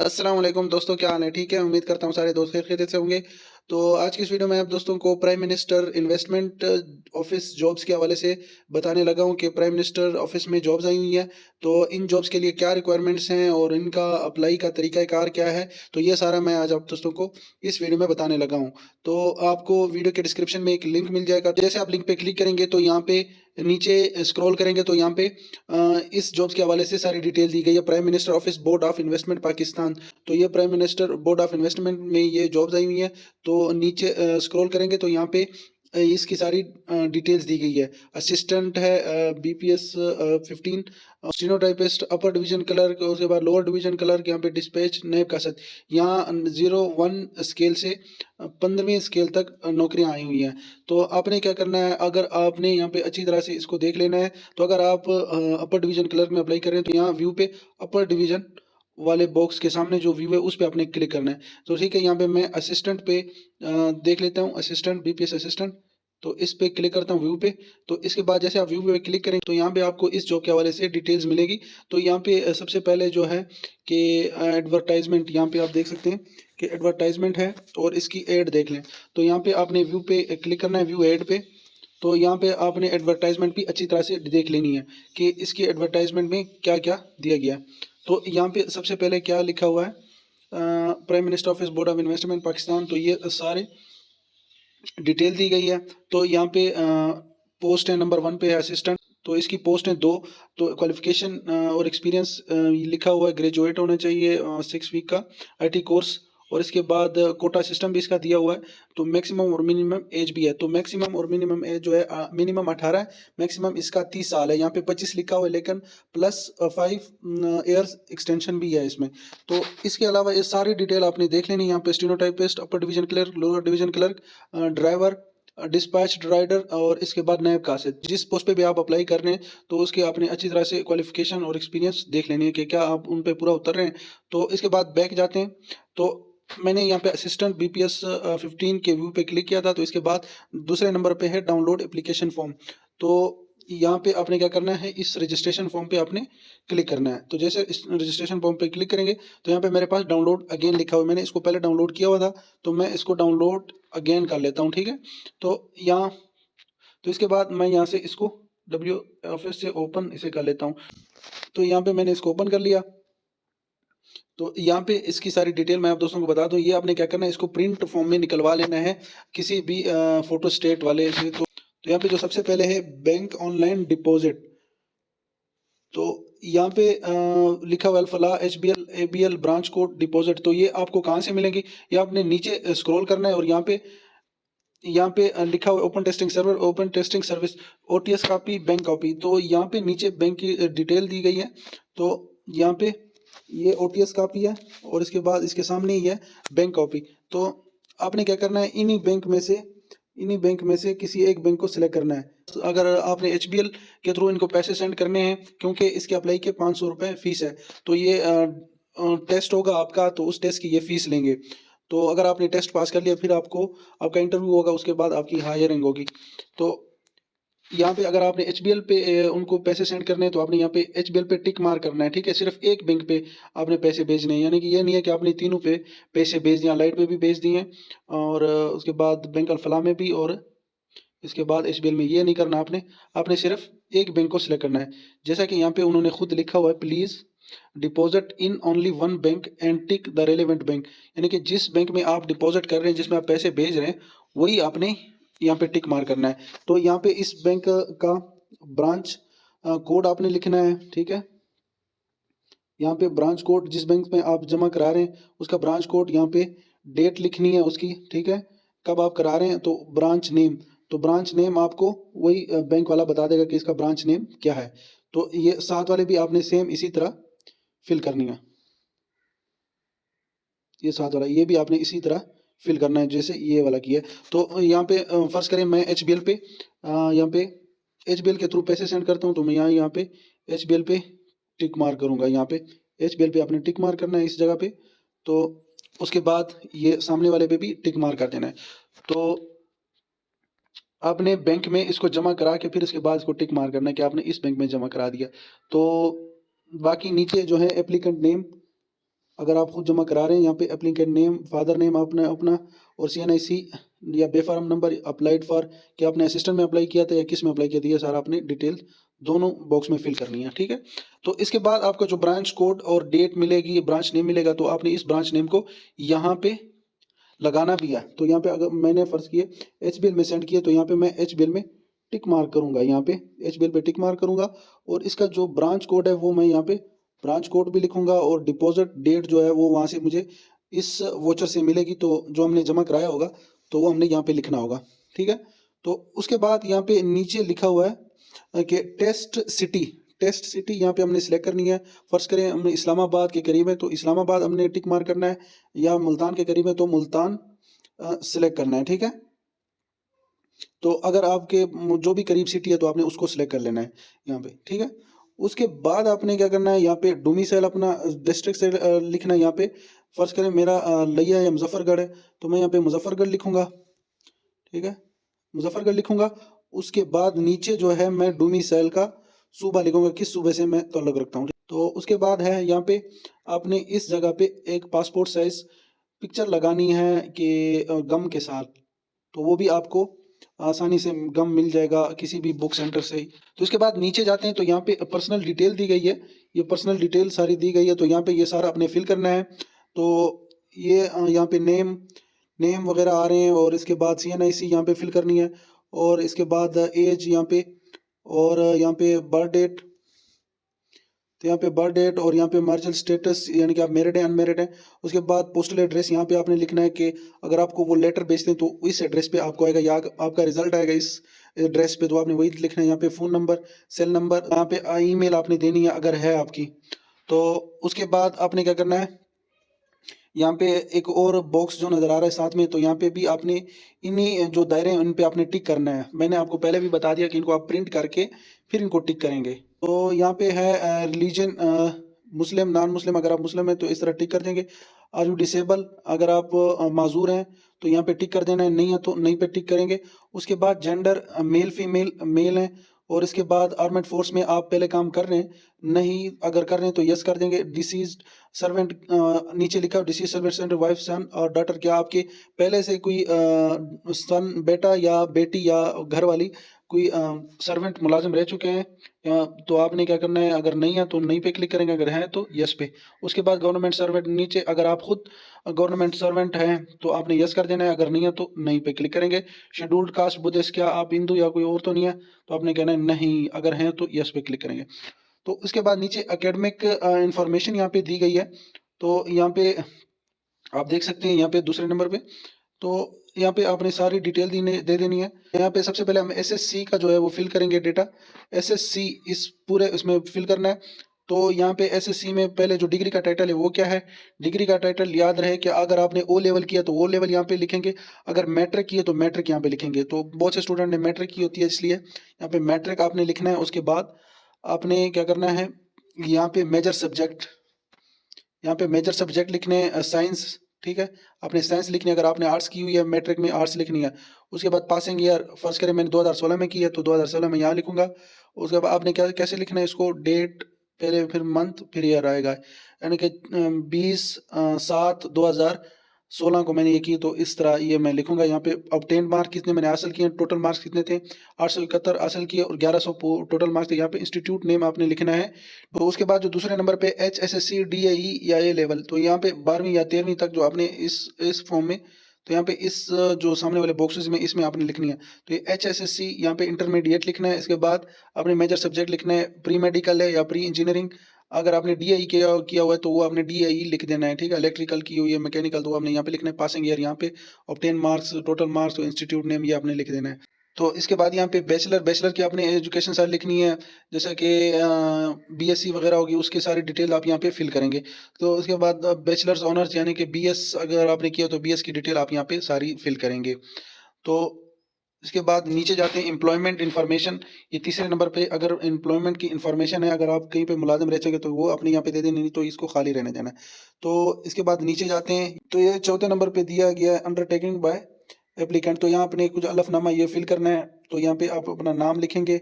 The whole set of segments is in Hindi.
अस्सलाम वालेकुम दोस्तों, क्या हाल है? ठीक है, उम्मीद करता हूँ सारे दोस्त खैरियत से होंगे। तो आज की इस वीडियो में आप दोस्तों को prime minister investment office jobs के हवाले से बताने लगा हूँ कि प्राइम मिनिस्टर ऑफिस में जॉब्स आई हुई हैं। तो इन जॉब्स के लिए क्या रिक्वायरमेंट्स हैं और इनका अप्लाई का तरीक़ाकार क्या है, तो ये सारा मैं आज आप दोस्तों को इस वीडियो में बताने लगा हूँ। तो आपको वीडियो के डिस्क्रिप्शन में एक लिंक मिल जाएगा, जैसे आप लिंक पे क्लिक करेंगे तो यहाँ पे नीचे स्क्रॉल करेंगे तो यहाँ पे इस जॉब्स के हवाले से सारी डिटेल दी गई है। Prime minister office board of investment Pakistan, तो ये prime minister board of investment में ये जॉब्स आई हुई हैं। तो नीचे स्क्रॉल करेंगे तो यहाँ पे इसकी सारी डिटेल्स दी गई है। असिस्टेंट है BPS 15, stenotypist upper division clerk, उसके बाद लोअर डिवीजन क्लर्क, यहाँ पे डिस्पैच नैब कासत, यहाँ 01 स्केल से 15वीं स्केल तक नौकरियां आई हुई हैं। तो आपने क्या करना है, अगर आपने यहाँ पे अच्छी तरह से इसको देख लेना है, तो अगर आप अपर डिवीजन क्लर्क में अप्लाई कर रहे हैं तो यहाँ व्यू पे अपर डिवीजन वाले बॉक्स के सामने जो व्यू है उस पे आपने क्लिक करना है। तो ठीक है, यहाँ पे मैं असिस्टेंट पे देख लेता हूँ, असिस्टेंट बीपीएस असिस्टेंट। तो इस पे क्लिक करता हूँ व्यू पे। तो इसके बाद जैसे आप व्यू पे क्लिक करेंगे तो यहाँ पे आपको इस जॉब के हवाले से डिटेल्स मिलेगी। तो यहाँ पे सबसे पहले जो है कि एडवर्टाइजमेंट, यहाँ पे आप देख सकते हैं कि एडवर्टाइजमेंट है और इसकी एड देख लें। तो यहाँ पे आपने व्यू पे क्लिक करना है, व्यू एड पे। तो यहाँ पे आपने एडवर्टाइजमेंट भी अच्छी तरह से देख लेनी है कि इसकी एडवर्टाइजमेंट में क्या क्या दिया गया है। तो यहाँ पे सबसे पहले क्या लिखा हुआ है, prime minister office board of investment Pakistan, तो ये सारे डिटेल दी गई है। तो यहाँ पे पोस्ट है नंबर 1 पे है असिस्टेंट, तो इसकी पोस्ट है 2। तो क्वालिफिकेशन और एक्सपीरियंस लिखा हुआ है, ग्रेजुएट होना चाहिए 6 वीक का आईटी कोर्स, और इसके बाद कोटा सिस्टम भी इसका दिया हुआ है। तो मैक्सिमम और मिनिमम एज भी है, तो मैक्सिमम और मिनिमम एज जो है मिनिमम 18 है, मैक्सिमम इसका 30 साल है। यहाँ पे 25 लिखा हुआ है लेकिन प्लस 5 ईयर्स एक्सटेंशन भी है इसमें। तो इसके अलावा ये सारी डिटेल आपने देख लेनी है। यहाँ पे stenotypist, upper division clerk, lower division clerk, driver, dispatch rider, और इसके बाद नैब कासिद, जिस पोस्ट पे भी आप अप्लाई कर रहे हैं तो उसके आपने अच्छी तरह से क्वालिफिकेशन और एक्सपीरियंस देख लेनी है कि क्या आप उन पे पूरा उतर रहे हैं। तो इसके बाद बैक जाते हैं। तो मैंने यहाँ पे असिस्टेंट बीपीएस 15 के व्यू पे क्लिक किया था। तो इसके बाद दूसरे नंबर पे है डाउनलोड एप्लीकेशन फॉर्म। तो यहाँ पे आपने क्या करना है, इस रजिस्ट्रेशन फॉर्म पे आपने क्लिक करना है। तो जैसे इस रजिस्ट्रेशन फॉर्म पे क्लिक करेंगे तो यहाँ पे मेरे पास डाउनलोड अगेन लिखा हुआ है, मैंने इसको पहले डाउनलोड किया हुआ था, तो मैं इसको डाउनलोड अगेन कर लेता हूँ। ठीक है, तो यहाँ, तो इसके बाद मैं यहाँ से इसको डब्ल्यू ऑफिस से ओपन इसे कर लेता हूँ। तो यहाँ पे मैंने इसको ओपन कर लिया। तो यहाँ पे इसकी सारी डिटेल मैं आप दोस्तों को बता दूं, ये आपने क्या करना है, इसको प्रिंट फॉर्म में निकलवा लेना है किसी भी फोटो स्टेट वाले से। तो यहाँ पे जो सबसे पहले है बैंक ऑनलाइन डिपॉजिट, तो यहाँ पे लिखा हुआ फलाह HBL ABL branch code deposit. तो ये आपको कहाँ से मिलेंगी, ये आपने नीचे स्क्रॉल करना है और यहाँ पे लिखा हुआ open testing server, open testing service, OTS copy, bank copy. तो यहाँ पे नीचे बैंक की डिटेल दी गई है। तो यहाँ पे ये ओटीएस कॉपी है और इसके बाद इसके सामने ही है बैंक कॉपी। तो आपने क्या करना है, इन्हीं बैंक में से किसी एक बैंक को सिलेक्ट करना है। तो अगर आपने एचबीएल के थ्रू इनको पैसे सेंड करने हैं, क्योंकि इसके अप्लाई के 500 रुपये फीस है, तो ये टेस्ट होगा आपका, तो उस टेस्ट की ये फीस लेंगे। तो अगर आपने टेस्ट पास कर लिया फिर आपको आपका इंटरव्यू होगा, उसके बाद आपकी हायरिंग होगी। तो यहाँ पे अगर आपने एचबीएल पे उनको पैसे सेंड करने हैं तो आपने यहाँ पे एचबीएल पे टिक मार करना है। ठीक है, सिर्फ एक बैंक पे आपने पैसे भेजने हैं, यानी कि ये नहीं है कि आपने तीनों पे पैसे भेज दिए, लाइट पे भी भेज दिए और उसके बाद बैंक अल-फलाह में भी, और इसके बाद एचबीएल में। ये नहीं करना आपने सिर्फ एक बैंक को सिलेक्ट करना है। जैसा कि यहाँ पे उन्होंने खुद लिखा हुआ है, please deposit in only one bank and tick the relevant bank, यानी कि जिस बैंक में आप डिपॉजिट कर रहे हैं, जिसमें आप पैसे भेज रहे हैं, वही आपने यहाँ पे टिक मार करना है। तो यहाँ पे इस बैंक का ब्रांच कोड आपने लिखना है। ठीक है, यहाँ पे ब्रांच कोड, जिस बैंक में आप जमा करा रहे हैं उसका ब्रांच कोड, यहाँ पे डेट लिखनी है उसकी। ठीक है, कब आप करा रहे हैं, तो ब्रांच नेम, तो ब्रांच नेम आपको वही बैंक वाला बता देगा कि इसका ब्रांच नेम क्या है। तो ये साथ वाले भी आपने सेम इसी तरह फिल करनी है, ये साथ वाला ये भी आपने इसी तरह फिल करना है जैसे ये वाला किया है। तो यहाँ पे फर्ज करें मैं एचबीएल पे यहाँ पे एचबीएल के थ्रू पैसे सेंड करता हूँ, तो मैं यहाँ पे एचबीएल पे टिक मार करूँगा। यहाँ पे एचबीएल पे आपने टिक मार करना है इस जगह पे। तो उसके बाद ये सामने वाले पे भी टिक मार कर देना है। तो आपने बैंक में इसको जमा करा के फिर इसके बाद इसको टिक मार करना है कि आपने इस बैंक में जमा करा दिया। तो बाकी नीचे जो है एप्लीकेंट नेम अगर आप खुद जमा करा रहे हैं यहाँ पे एप्लीकेंट नेम, फादर नेम अपना अपना और CNIC या बेफार्म नंबर अप्लाइड फॉर, कि आपने असिस्टेंट में अप्लाई किया था या किस में अप्लाई किया था, ये सारा आपने डिटेल दोनों बॉक्स में फिल करनी है। ठीक है, तो इसके बाद आपका जो ब्रांच कोड और डेट मिलेगी, ब्रांच नेम मिलेगा, तो आपने इस ब्रांच नेम को यहाँ पे लगाना भी है। तो यहाँ पे अगर मैंने फर्ज किए HBL में सेंड किए, तो यहाँ पे मैं HBL में टिक मार्क करूंगा, यहाँ पे HBL पे टिक मार्क करूंगा और इसका जो ब्रांच कोड है वो मैं यहाँ पे ब्रांच कोड भी लिखूंगा और डिपॉजिट डेट जो है वो वहां से मुझे इस वोचर से मिलेगी, तो जो हमने जमा कराया होगा तो वो हमने यहाँ पे लिखना होगा। ठीक है, तो उसके बाद यहाँ पे नीचे लिखा हुआ है कि टेस्ट सिटी यहाँ पे हमने सिलेक्ट करनी है। फर्ज करें हमने इस्लामाबाद के करीब है तो इस्लामाबाद हमने टिक मार्क करना है, या मुल्तान के करीब है तो मुल्तान सिलेक्ट करना है। ठीक है, तो अगर आपके जो भी करीब सिटी है तो आपने उसको सिलेक्ट कर लेना है यहाँ पे। ठीक है, उसके बाद आपने क्या करना है, यहाँ पे डोमिसाइल अपना डिस्ट्रिक्ट से लिखना है। यहाँ पे फर्ज करें मेरा लिया या मुजफ्फरगढ़ है तो मैं यहाँ पे मुजफ्फरगढ़ लिखूंगा। ठीक है, मुजफ्फरगढ़ लिखूंगा। उसके बाद नीचे जो है मैं डोमिसाइल का सूबा लिखूंगा, किस सूबे से मैं ताल्लुक रखता हूँ। तो उसके बाद है यहाँ पे आपने इस जगह पे एक पासपोर्ट साइज पिक्चर लगानी है कि गम के साथ, तो वो भी आपको आसानी से गम मिल जाएगा किसी भी बुक सेंटर से ही। तो इसके बाद नीचे जाते हैं तो यहाँ पे पर्सनल डिटेल दी गई है, ये पर्सनल डिटेल सारी दी गई है, तो यहाँ पे ये सारा आपने फिल करना है। तो ये यहाँ पे नेम वगैरह आ रहे हैं और इसके बाद CNIC यहाँ पे फिल करनी है और इसके बाद एज यहाँ पे और यहाँ पे बर्थ डेट, तो यहाँ पे बर्थ डेट और यहाँ पे मैरिजल स्टेटस यानी कि आप मैरिड हैं अनमैरिड हैं। उसके बाद पोस्टल एड्रेस यहाँ पे आपने लिखना है कि अगर आपको वो लेटर भेजते हैं तो इस एड्रेस पे आपको आएगा, या आपका रिजल्ट आएगा इस एड्रेस पे, तो आपने वही लिखना है। यहाँ पे फ़ोन नंबर, सेल नंबर, यहाँ पे ईमेल आपने देनी है अगर है आपकी। तो उसके बाद आपने क्या करना है, यहाँ पे एक और बॉक्स जो नज़र आ रहा है साथ में, तो यहाँ पे भी आपने इन्हीं जो दायरे हैं उन पे आपने टिक करना है। मैंने आपको पहले भी बता दिया कि इनको आप प्रिंट करके फिर इनको टिक करेंगे। तो यहाँ पे है रिलीजन, मुस्लिम, नॉन मुस्लिम, अगर आप मुस्लिम हैं तो इस तरह टिक कर देंगे। आर यू डिसेबल, अगर आप माजूर हैं तो यहाँ पे टिक कर देना है, नहीं है तो नहीं पे टिक करेंगे। उसके बाद जेंडर मेल फीमेल, मेल हैं। और इसके बाद आर्मेड फोर्स में आप पहले काम कर रहे हैं, नहीं अगर कर रहे हैं तो यस कर देंगे। डिसीज्ड सर्वेंट, नीचे लिखा डिसीज सर्वेंट वाइफ सन और डॉटर, क्या आपके पहले से कोई सन बेटा या बेटी या घर वाली कोई सर्वेंट मुलाजिम रह चुके हैं, तो आपने क्या करना है, अगर नहीं है तो नहीं पे क्लिक करेंगे, अगर है तो यस पे। उसके बाद गवर्नमेंट सर्वेंट नीचे, अगर आप खुद गवर्नमेंट सर्वेंट हैं तो आपने यस कर देना है, अगर नहीं है तो नहीं पे क्लिक करेंगे। शेड्यूल्ड कास्ट बुद्धिस्ट, क्या आप हिंदू या कोई और तो नहीं है, तो आपने कहना है नहीं, अगर हैं तो यस पे क्लिक करेंगे। तो उसके बाद नीचे एकेडमिक इंफॉर्मेशन यहाँ पे दी गई है, तो यहाँ पे आप देख सकते हैं यहाँ पे दूसरे नंबर पे, तो यहाँ पे आपने सारी डिटेल दे देनी है। यहाँ पे सबसे पहले हम SSC का जो है वो फिल करेंगे डेटा, SSC इस पूरे इसमें फिल करना है। तो यहाँ पे SSC में पहले जो डिग्री का टाइटल है वो क्या है, डिग्री का टाइटल याद रहे कि अगर आपने O लेवल किया तो O लेवल यहाँ पे लिखेंगे, अगर मैट्रिक किए तो मैट्रिक यहाँ पे लिखेंगे। तो बहुत से स्टूडेंट ने मैट्रिक की होती है इसलिए यहाँ पे मैट्रिक आपने लिखना है। उसके बाद आपने क्या करना है, यहाँ पे मेजर सब्जेक्ट, यहाँ पे मेजर सब्जेक्ट लिखने साइंस। ठीक है, आपने साइंस लिखनी है, अगर आपने आर्ट्स की हुई है मैट्रिक में आर्ट्स लिखनी है। उसके बाद पासिंग ईयर, फर्स्ट करें मैंने 2016 में की है तो 2016 में यहाँ लिखूंगा। उसके बाद आपने क्या कैसे लिखना है इसको, डेट पहले फिर मंथ फिर ईयर आएगा, यानी कि 20/7/2016 को मैंने ये की, तो इस तरह ये मैं लिखूंगा। यहाँ पे ऑब्टेन्ड मार्क कितने मैंने हासिल किए, टोटल मार्क्स कितने थे, 871 हासिल किए और 1100 टोटल मार्क्स थे। यहाँ पे इंस्टीट्यूट नेम आपने लिखना है। तो उसके बाद जो दूसरे नंबर पे HSSC DAE या A लेवल, तो यहाँ पे 12वीं या 13वीं तक जो आपने इस फॉर्म में, तो यहाँ पे इस जो सामने वाले बॉक्सेस में इसमें आपने लिखनी है। तो ये HSSC यहाँ पे इंटरमीडिएट लिखना है। इसके बाद आपने मेजर सब्जेक्ट लिखना है, प्री मेडिकल है या प्री इंजीनियरिंग। अगर आपने DAE किया हुआ है तो वो आपने DAE लिख देना है। ठीक है, इलेक्ट्रिकल की हुई है, मैकेनिकल, तो आपने यहाँ पे लिखना है। पासिंग ईयर यहाँ पे, ऑब्टेन मार्क्स, टोटल मार्क्स, तो इंस्टीट्यूट नेम ये आपने लिख देना है। तो इसके बाद यहाँ पे बैचलर की आपने एजुकेशन सारी लिखनी है, जैसा कि BSc वगैरह होगी उसकी सारी डिटेल आप यहाँ पे फिल करेंगे। तो उसके बाद बैचलर्स ऑनर्स यानी कि BS अगर आपने किया तो BS की डिटेल आप यहाँ पे सारी फिल करेंगे। तो इसके बाद नीचे जाते हैं एम्प्लॉयमेंट इन्फॉर्मेशन, ये तीसरे नंबर पे अगर एम्प्लॉयमेंट की इन्फॉर्मेशन है, अगर आप कहीं पे मुलाजिम रह सके तो वो अपने यहाँ पे दे देनी, नहीं तो इसको खाली रहने देना है। तो इसके बाद नीचे जाते हैं तो ये चौथे नंबर पे दिया गया है अंडरटेकिंग बाय एप्लीकेंट, तो यहाँ अपने कुछ अलफनामा ये फिल करना है। तो यहाँ पे आप अपना नाम लिखेंगे,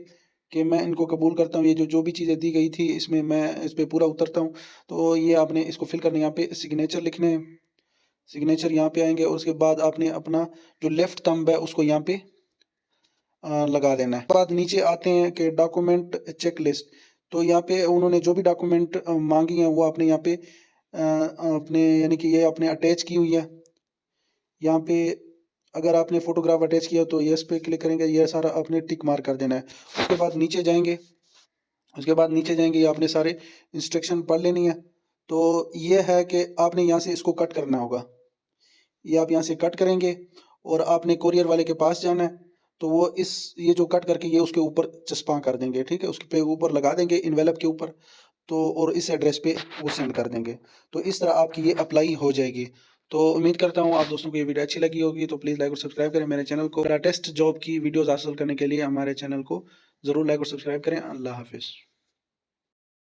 कि मैं इनको कबूल करता हूँ, ये जो भी चीज़ें दी गई थी इसमें मैं इस पे पूरा उतरता हूँ। तो ये आपने इसको फिल करना है, यहाँ पे सिग्नेचर लिखने हैं, सिग्नेचर यहाँ पे आएँगे और उसके बाद आपने अपना जो लेफ्ट थंब है उसको यहाँ पे लगा देना है। बाद नीचे आते हैं कि डॉक्यूमेंट चेकलिस्ट, तो यहाँ पे उन्होंने जो भी डॉक्यूमेंट मांगी हैं वो आपने यहाँ पे अपने यानी कि ये आपने अटैच की हुई है। यहाँ पे अगर आपने फोटोग्राफ अटैच किया तो यस पे क्लिक करेंगे, ये सारा आपने टिक मार्क कर देना है। उसके बाद नीचे जाएंगे, ये आपने सारे इंस्ट्रक्शन पढ़ लेनी है। तो ये है कि आपने यहाँ से इसको कट करना होगा, ये आप यहाँ से कट करेंगे और आपने कोरियर वाले के पास जाना है। तो वो ये जो कट करके ये उसके ऊपर चस्पा कर देंगे, ठीक है, उसके पे ऊपर लगा देंगे इन्वेलप के ऊपर। तो और इस एड्रेस पे वो सेंड कर देंगे। तो इस तरह आपकी ये अप्लाई हो जाएगी। तो उम्मीद करता हूँ आप दोस्तों को ये वीडियो अच्छी लगी होगी। तो प्लीज़ लाइक और सब्सक्राइब करें मेरे चैनल को। टेस्ट जॉब की वीडियोस हासिल करने के लिए हमारे चैनल को ज़रूर लाइक और सब्सक्राइब करें। अल्लाह हाफिज़।